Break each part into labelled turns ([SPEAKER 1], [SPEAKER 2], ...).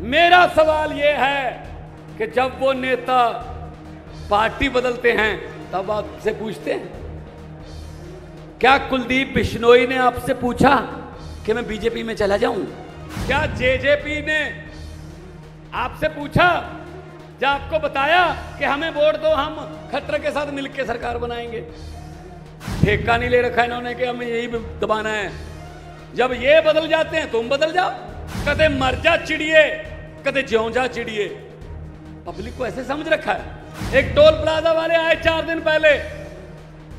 [SPEAKER 1] मेरा सवाल यह है कि जब वो नेता पार्टी बदलते हैं तब आपसे पूछते हैं? क्या कुलदीप बिश्नोई ने आपसे पूछा कि मैं बीजेपी में चला जाऊं? क्या जेजेपी ने आपसे पूछा जब आपको बताया कि हमें वोट दो, हम खट्टर के साथ मिलकर सरकार बनाएंगे? ठेका नहीं ले रखा इन्होंने कि हमें यही दबाना है। जब ये बदल जाते हैं तुम बदल जाओ। कदे मर जा चिड़िए, कदे ज्यों जा चिड़िए। पब्लिक को ऐसे समझ रखा है। एक टोल प्लाजा वाले आए 4 दिन पहले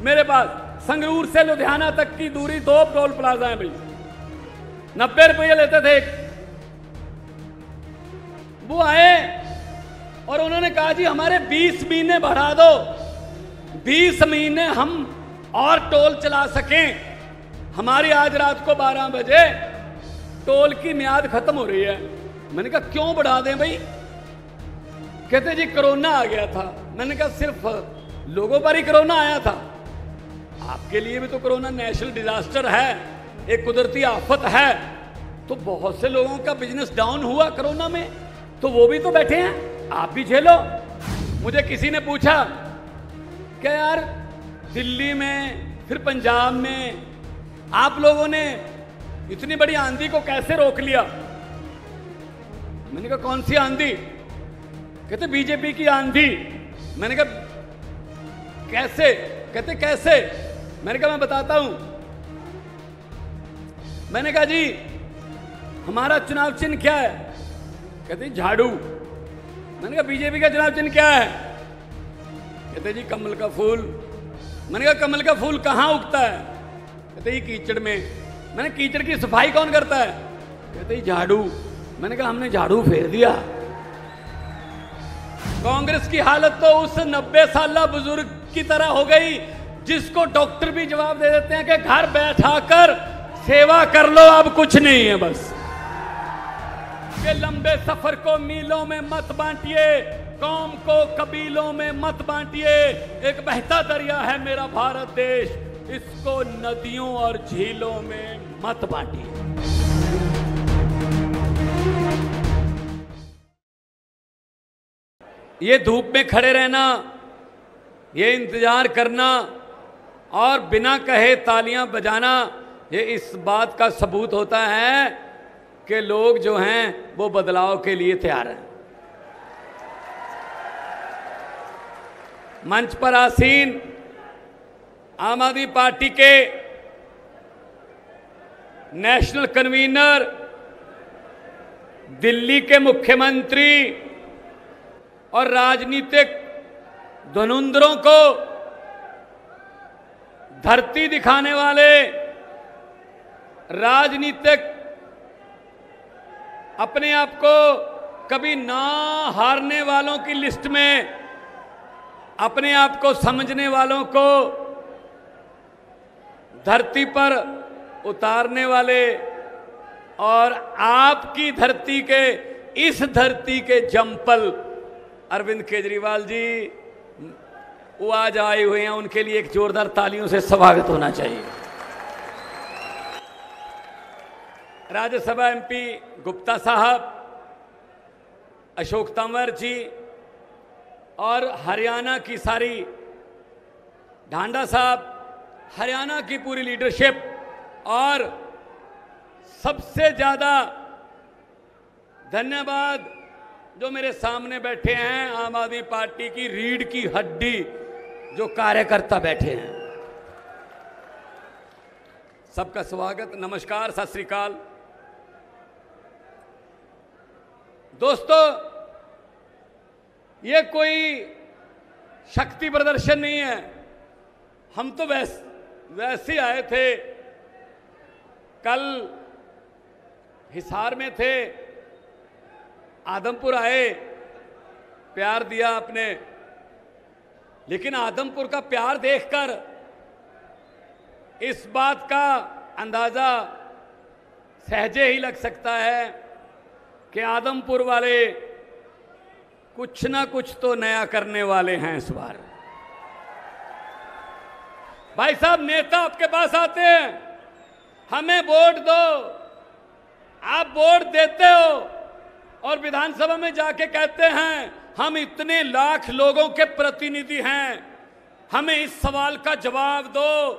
[SPEAKER 1] मेरे पास, संगरूर से लुधियाना तक की दूरी 2 टोल प्लाजा है भाई, 90 रुपये लेते थे। वो आए और उन्होंने कहा जी हमारे 20 महीने बढ़ा दो, 20 महीने हम और टोल चला सकें। हमारी आज रात को 12 बजे टोल की मियाद खत्म हो रही है। मैंने कहा क्यों बढ़ा दें भाई? कहते जी कोरोना आ गया था। मैंने कहा सिर्फ लोगों पर ही कोरोना आया था? आपके लिए भी तो कोरोना नेशनल डिजास्टर है, एक कुदरती आफत है। तो बहुत से लोगों का बिजनेस डाउन हुआ कोरोना में, तो वो भी तो बैठे हैं, आप भी झेलो। मुझे किसी ने पूछा कि यार दिल्ली में फिर पंजाब में आप लोगों ने इतनी बड़ी आंधी को कैसे रोक लिया? मैंने कहा कौन सी आंधी? कहते बीजेपी की आंधी। मैंने कहा कैसे? कहते कैसे? मैंने कहा मैं बताता हूं। मैंने कहा जी हमारा चुनाव चिन्ह क्या है? कहते झाड़ू। मैंने कहा बीजेपी का चुनाव चिन्ह क्या है? कहते जी कमल का फूल। मैंने कहा कमल का फूल कहां उगता है? कहते ही कीचड़ में। मैंने कीचड़ की सफाई कौन करता है? कहते ही झाड़ू। मैंने कहा हमने झाड़ू फेर दिया। कांग्रेस की हालत तो उस 90 साला बुजुर्ग की तरह हो गई जिसको डॉक्टर भी जवाब दे देते हैं कि घर बैठाकर सेवा कर लो, अब कुछ नहीं है बस। के लंबे सफर को मीलों में मत बांटिए, कौम को कबीलों में मत बांटिए। एक बहता दरिया है मेरा भारत देश, इसको नदियों और झीलों में मत बांटिए। ये धूप में खड़े रहना, ये इंतजार करना और बिना कहे तालियां बजाना, ये इस बात का सबूत होता है कि लोग जो हैं वो बदलाव के लिए तैयार हैं। मंच पर आसीन आम आदमी पार्टी के नेशनल कन्वीनर, दिल्ली के मुख्यमंत्री और राजनीतिक धुरंधरों को धरती दिखाने वाले, राजनीतिक अपने आप को कभी ना हारने वालों की लिस्ट में अपने आप को समझने वालों को धरती पर उतारने वाले और आपकी धरती के, इस धरती के जंपल अरविंद केजरीवाल जी वो आज आए हुए हैं, उनके लिए एक जोरदार तालियों से स्वागत होना चाहिए। राज्यसभा एमपी गुप्ता साहब, अशोक तंवर जी और हरियाणा की सारी ढांडा साहब, हरियाणा की पूरी लीडरशिप और सबसे ज्यादा धन्यवाद जो मेरे सामने बैठे हैं आम आदमी पार्टी की रीढ़ की हड्डी जो कार्यकर्ता बैठे हैं, सबका स्वागत, नमस्कार, सत श्री अकाल। दोस्तों, ये कोई शक्ति प्रदर्शन नहीं है। हम तो वैसे आए थे, कल हिसार में थे, आदमपुर आए, प्यार दिया आपने, लेकिन आदमपुर का प्यार देखकर इस बात का अंदाजा सहजे ही लग सकता है कि आदमपुर वाले कुछ ना कुछ तो नया करने वाले हैं इस बार। भाई साहब, नेता आपके पास आते हैं, हमें वोट दो, आप वोट देते हो और विधानसभा में जाके कहते हैं हम इतने लाख लोगों के प्रतिनिधि हैं, हमें इस सवाल का जवाब दो,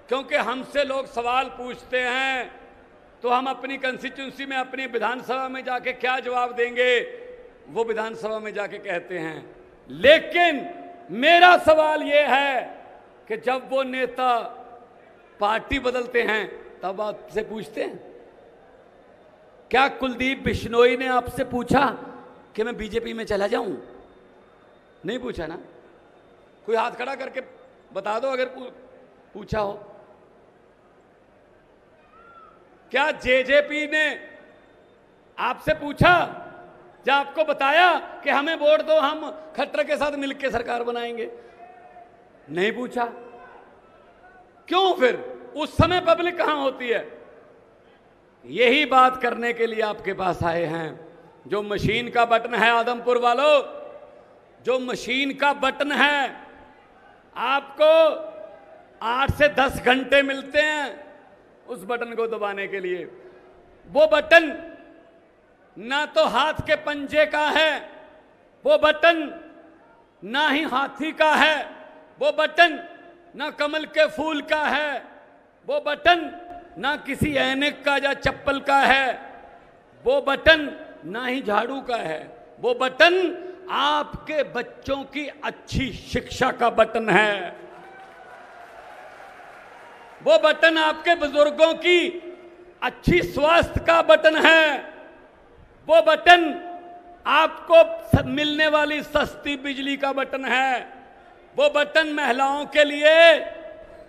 [SPEAKER 1] क्योंकि हमसे लोग सवाल पूछते हैं तो हम अपनी कंस्टिट्यूंसी में, अपनी विधानसभा में जाके क्या जवाब देंगे, वो विधानसभा में जाके कहते हैं। लेकिन मेरा सवाल ये है कि जब वो नेता पार्टी बदलते हैं तब आपसे पूछते हैं? क्या कुलदीप बिश्नोई ने आपसे पूछा कि मैं बीजेपी में चला जाऊं? नहीं पूछा ना। कोई हाथ खड़ा करके बता दो अगर पूछा हो। क्या जेजेपी ने आपसे पूछा, जब आपको बताया कि हमें वोट दो, हम खट्टर के साथ मिलकर सरकार बनाएंगे? नहीं पूछा। क्यों? फिर उस समय पब्लिक कहां होती है? यही बात करने के लिए आपके पास आए हैं। जो मशीन का बटन है आदमपुर वालों, जो मशीन का बटन है, आपको 8 से 10 घंटे मिलते हैं उस बटन को दबाने के लिए। वो बटन ना तो हाथ के पंजे का है, वो बटन ना ही हाथी का है, वो बटन ना कमल के फूल का है, वो बटन ना किसी ऐनक का या चप्पल का है, वो बटन ना ही झाड़ू का है, वो बटन आपके बच्चों की अच्छी शिक्षा का बटन है। वो बटन आपके बुजुर्गों की अच्छी स्वास्थ्य का बटन है। वो बटन आपको मिलने वाली सस्ती बिजली का बटन है। वो बटन महिलाओं के लिए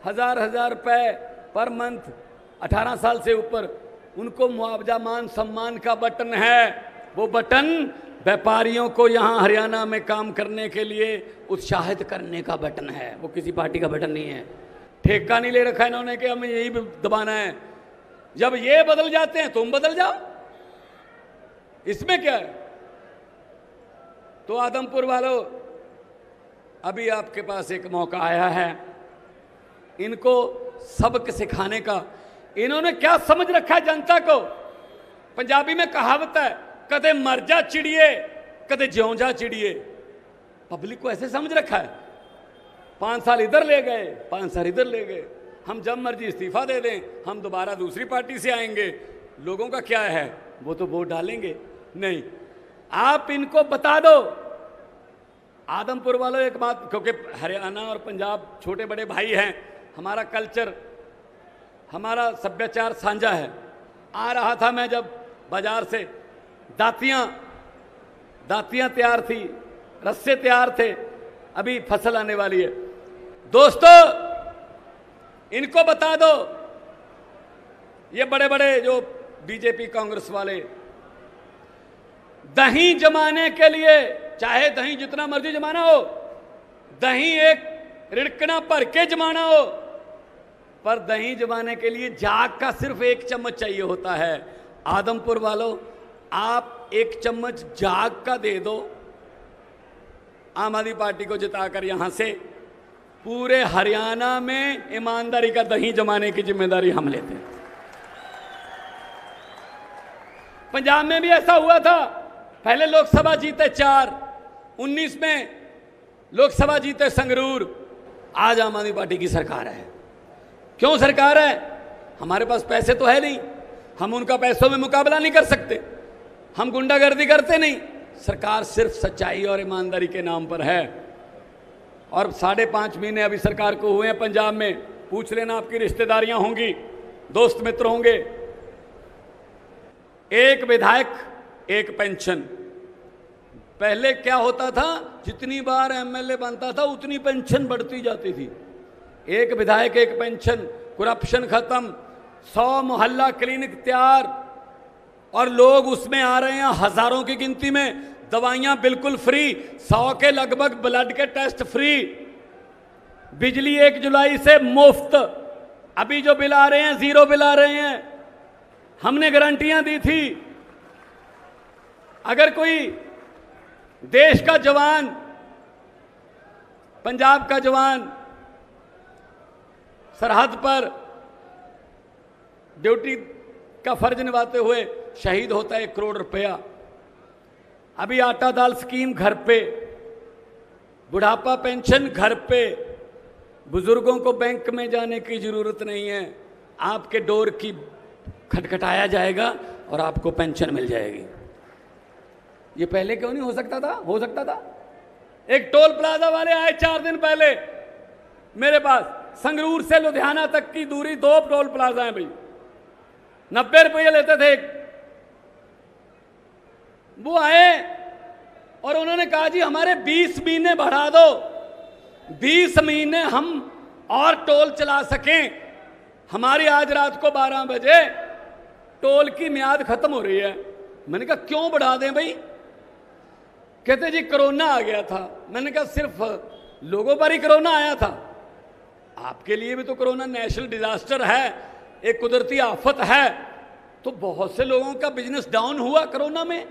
[SPEAKER 1] 1000 रुपए पर मंथ 18 साल से ऊपर उनको मुआवजा मान सम्मान का बटन है। वो बटन व्यापारियों को यहां हरियाणा में काम करने के लिए उत्साहित करने का बटन है। वो किसी पार्टी का बटन नहीं है। ठेका नहीं ले रखा इन्होंने कि हमें यही दबाना है। जब ये बदल जाते हैं तुम बदल जाओ, इसमें क्या है? तो आदमपुर वालों, अभी आपके पास एक मौका आया है इनको सबक सिखाने का। इन्होंने क्या समझ रखा है जनता को? पंजाबी में कहावत है, कदे मर जा चिड़िए कदे ज्यों जा चिड़िए। पब्लिक को ऐसे समझ रखा है। 5 साल इधर ले गए, 5 साल इधर ले गए, हम जब मर्जी इस्तीफा दे दें, हम दोबारा दूसरी पार्टी से आएंगे। लोगों का क्या है, वो तो वोट डालेंगे नहीं। आप इनको बता दो। आदमपुर वालों एक बात, क्योंकि हरियाणा और पंजाब छोटे बड़े भाई हैं, हमारा कल्चर, हमारा सभ्याचार साझा है। आ रहा था मैं जब बाजार से, दातियां तैयार थी, रस्से तैयार थे, अभी फसल आने वाली है। दोस्तों इनको बता दो, ये बड़े बड़े जो बीजेपी कांग्रेस वाले दही जमाने के लिए, चाहे दही जितना मर्जी जमाना हो, दही एक रिड़कना भर के जमाना हो, पर दही जमाने के लिए जाग का सिर्फ 1 चम्मच चाहिए होता है। आदमपुर वालों, आप 1 चम्मच जाग का दे दो, आम आदमी पार्टी को जिताकर यहां से पूरे हरियाणा में ईमानदारी का दही जमाने की जिम्मेदारी हम लेते हैं। पंजाब में भी ऐसा हुआ था। पहले लोकसभा जीते 4, 19 में लोकसभा जीते संगरूर। आज आम आदमी पार्टी की सरकार है। क्यों सरकार है? हमारे पास पैसे तो है नहीं, हम उनका पैसों में मुकाबला नहीं कर सकते, हम गुंडागर्दी करते नहीं। सरकार सिर्फ सच्चाई और ईमानदारी के नाम पर है। और 5.5 महीने अभी सरकार को हुए हैं पंजाब में। पूछ लेना, आपकी रिश्तेदारियां होंगी, दोस्त मित्र होंगे। 1 विधायक 1 पेंशन। पहले क्या होता था, जितनी बार एमएलए बनता था उतनी पेंशन बढ़ती जाती थी। 1 विधायक 1 पेंशन, करप्शन खत्म, 100 मोहल्ला क्लिनिक तैयार, और लोग उसमें आ रहे हैं हजारों की गिनती में। दवाइयां बिल्कुल फ्री, 100 के लगभग ब्लड के टेस्ट फ्री, बिजली 1 जुलाई से मुफ्त। अभी जो बिल आ रहे हैं 0 बिल आ रहे हैं। हमने गारंटियां दी थी। अगर कोई देश का जवान, पंजाब का जवान सरहद पर ड्यूटी का फर्ज निभाते हुए शहीद होता है, 1 करोड़ रुपया। अभी आटा दाल स्कीम घर पे, बुढ़ापा पेंशन घर पे, बुजुर्गों को बैंक में जाने की जरूरत नहीं है, आपके डोर की खटखटाया जाएगा और आपको पेंशन मिल जाएगी। ये पहले क्यों नहीं हो सकता था? हो सकता था। एक टोल प्लाजा वाले आए 4 दिन पहले मेरे पास, संगरूर से लुधियाना तक की दूरी 2 टोल प्लाजा है भाई, 90 रुपये लेते थे एक। वो आए और उन्होंने कहा जी हमारे 20 महीने बढ़ा दो, 20 महीने हम और टोल चला सकें। हमारी आज रात को 12 बजे टोल की मियाद खत्म हो रही है। मैंने कहा क्यों बढ़ा दें भाई? कहते जी कोरोना आ गया था। मैंने कहा सिर्फ लोगों पर ही कोरोना आया था? आपके लिए भी तो कोरोना नेशनल डिजास्टर है, एक कुदरती आफत है, तो बहुत से लोगों का बिजनेस डाउन हुआ कोरोना में,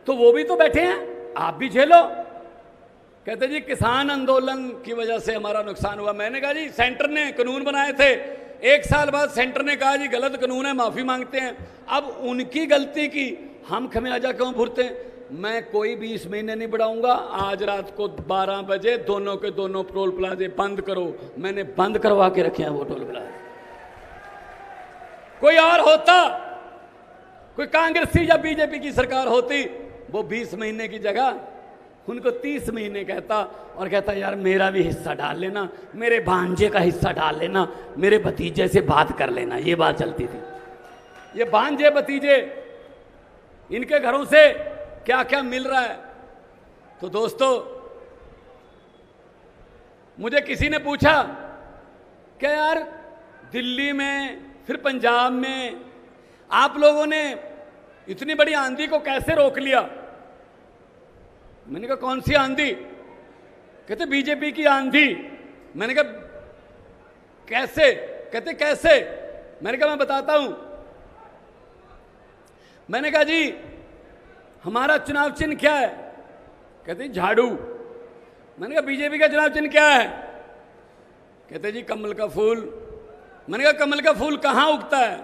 [SPEAKER 1] तो वो भी तो बैठे हैं, आप भी झेलो। कहते जी किसान आंदोलन की वजह से हमारा नुकसान हुआ। मैंने कहा जी सेंटर ने कानून बनाए थे, 1 साल बाद सेंटर ने कहा जी गलत कानून है, माफी मांगते हैं। अब उनकी गलती की हम खमियाजा क्यों भुगते हैं? मैं कोई 20 महीने नहीं बढ़ाऊंगा। आज रात को 12 बजे दोनों के दोनों टोल प्लाजे बंद करो। मैंने बंद करवा के रखे हैं वो टोल प्लाजे। कोई और होता, कोई कांग्रेसी या बीजेपी की सरकार होती, वो 20 महीने की जगह उनको 30 महीने कहता और कहता यार मेरा भी हिस्सा डाल लेना, मेरे भांजे का हिस्सा डाल लेना, मेरे भतीजे से बात कर लेना। ये बात चलती थी। ये भांजे भतीजे, इनके घरों से क्या क्या मिल रहा है। तो दोस्तों, मुझे किसी ने पूछा क्या यार दिल्ली में फिर पंजाब में आप लोगों ने इतनी बड़ी आंधी को कैसे रोक लिया? मैंने कहा कौन सी आंधी? कहते बीजेपी की आंधी। मैंने कहा कैसे? कहते कैसे? मैंने कहा मैं बताता हूं। मैंने कहा जी हमारा चुनाव चिन्ह क्या है? कहते झाड़ू। मैंने कहा बीजेपी का चुनाव चिन्ह क्या है? कहते जी कमल का फूल। मैंने कहा कमल का फूल कहां उगता है?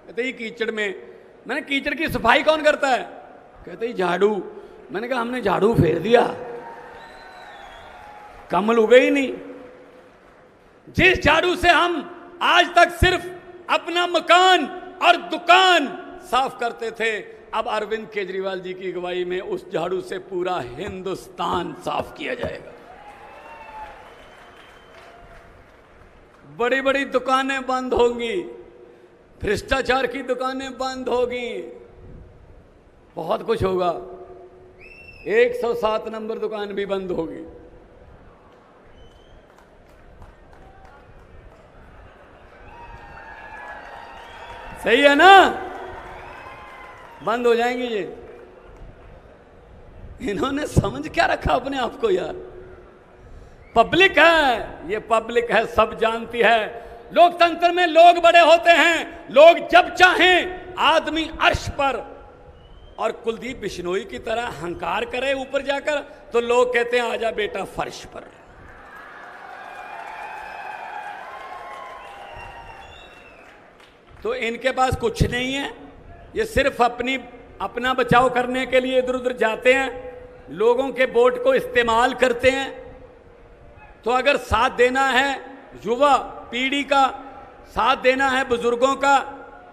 [SPEAKER 1] कहते जी कीचड़ में। मैंने कीचड़ की सफाई कौन करता है? कहते जी झाड़ू। मैंने कहा हमने झाड़ू फेर दिया, कमल उगे ही नहीं। जिस झाड़ू से हम आज तक सिर्फ अपना मकान और दुकान साफ करते थे, अब अरविंद केजरीवाल जी की अगुवाई में उस झाड़ू से पूरा हिंदुस्तान साफ किया जाएगा। बड़ी बड़ी दुकानें बंद होंगी, भ्रष्टाचार की दुकानें बंद होगी, बहुत कुछ होगा। 107 नंबर दुकान भी बंद होगी। सही है ना? बंद हो जाएंगे ये। इन्होंने समझ क्या रखा अपने आप को यार? पब्लिक है, ये पब्लिक है, सब जानती है। लोकतंत्र में लोग बड़े होते हैं। लोग जब चाहें आदमी अर्श पर और कुलदीप बिश्नोई की तरह हंकार करे ऊपर जाकर, तो लोग कहते हैं आजा बेटा फर्श पर। तो इनके पास कुछ नहीं है, ये सिर्फ अपना बचाव करने के लिए इधर उधर जाते हैं, लोगों के वोट को इस्तेमाल करते हैं। तो अगर साथ देना है युवा पीढ़ी का, साथ देना है बुजुर्गों का,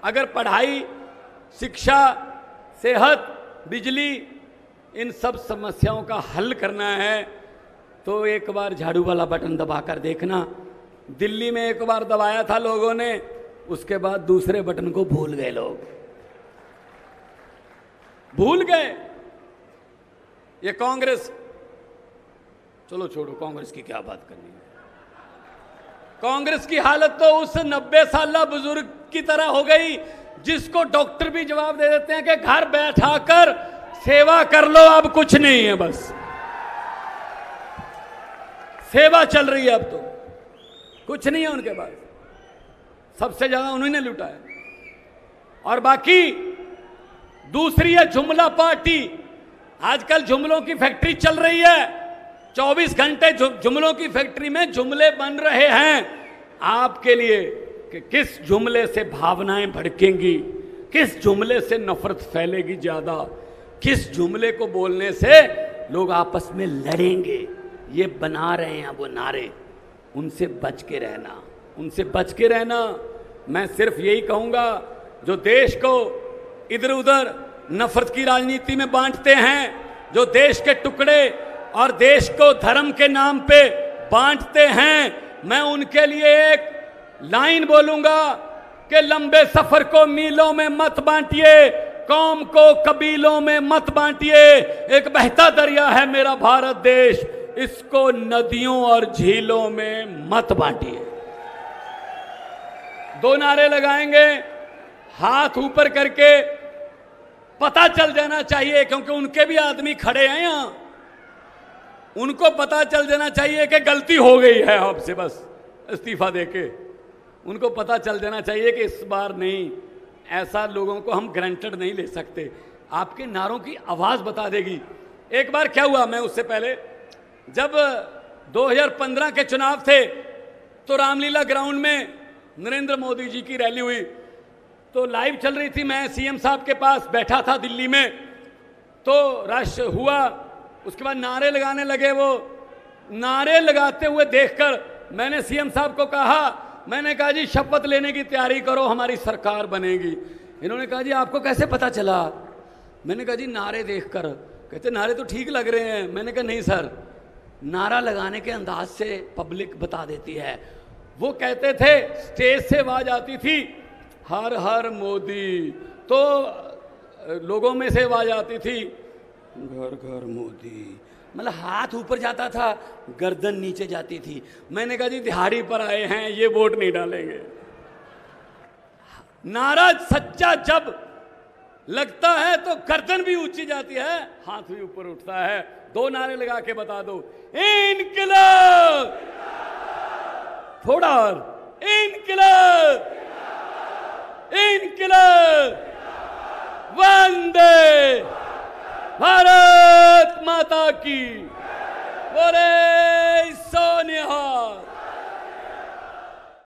[SPEAKER 1] अगर पढ़ाई, शिक्षा, सेहत, बिजली, इन सब समस्याओं का हल करना है, तो एक बार झाड़ू वाला बटन दबाकर देखना। दिल्ली में एक बार दबाया था लोगों ने, उसके बाद दूसरे बटन को भूल गए लोग, भूल गए। ये कांग्रेस, चलो छोड़ो, कांग्रेस की क्या बात करनी है। कांग्रेस की हालत तो उस 90 साला बुजुर्ग की तरह हो गई जिसको डॉक्टर भी जवाब दे देते हैं कि घर बैठाकर सेवा कर लो, अब कुछ नहीं है, बस सेवा चल रही है, अब तो कुछ नहीं है उनके पास। सबसे ज्यादा उन्होंने लूटा है। और बाकी दूसरी है जुमला पार्टी। आजकल जुमलों की फैक्ट्री चल रही है, 24 घंटे जुमलों की फैक्ट्री में जुमले बन रहे हैं आपके लिए कि किस जुमले से भावनाएं भड़केंगी, किस जुमले से नफरत फैलेगी ज्यादा, किस जुमले को बोलने से लोग आपस में लड़ेंगे, ये बना रहे हैं वो नारे, उनसे बच के रहना, उनसे बच के रहना। मैं सिर्फ यही कहूंगा, जो देश को इधर उधर नफरत की राजनीति में बांटते हैं, जो देश के टुकड़े और देश को धर्म के नाम पे बांटते हैं, मैं उनके लिए एक लाइन बोलूंगा कि लंबे सफर को मीलों में मत बांटिए, कौम को कबीलों में मत बांटिए। एक बहता दरिया है मेरा भारत देश, इसको नदियों और झीलों में मत बांटिए। दो नारे लगाएंगे, हाथ ऊपर करके, पता चल जाना चाहिए, क्योंकि उनके भी आदमी खड़े हैं यहां, उनको पता चल जाना चाहिए कि गलती हो गई है आपसे, बस इस्तीफा देके उनको पता चल जाना चाहिए कि इस बार नहीं, ऐसा लोगों को हम ग्रांटेड नहीं ले सकते। आपके नारों की आवाज बता देगी। एक बार क्या हुआ, मैं उससे पहले जब 2015 के चुनाव थे तो रामलीला ग्राउंड में नरेंद्र मोदी जी की रैली हुई, तो लाइव चल रही थी, मैं सीएम साहब के पास बैठा था दिल्ली में, तो रश हुआ, उसके बाद नारे लगाने लगे। वो नारे लगाते हुए देखकर मैंने सीएम साहब को कहा, मैंने कहा जी शपथ लेने की तैयारी करो, हमारी सरकार बनेगी। इन्होंने कहा जी आपको कैसे पता चला? मैंने कहा जी नारे देखकर। कहते नारे तो ठीक लग रहे हैं। मैंने कहा नहीं सर, नारा लगाने के अंदाज से पब्लिक बता देती है। वो कहते थे, स्टेज से आवाज आती थी हर हर मोदी, तो लोगों में से आवाज आती थी घर घर मोदी, मतलब हाथ ऊपर जाता था, गर्दन नीचे जाती थी। मैंने कहा जी दिहाड़ी पर आए हैं, ये वोट नहीं डालेंगे। नारा सच्चा जब लगता है तो गर्दन भी ऊंची जाती है, हाथ भी ऊपर उठता है। दो नारे लगा के बता दो, इनकलाब, थोड़ा और, इनकलाब, इनकलाब, वंदे भारत माता की, बोले सोनिया।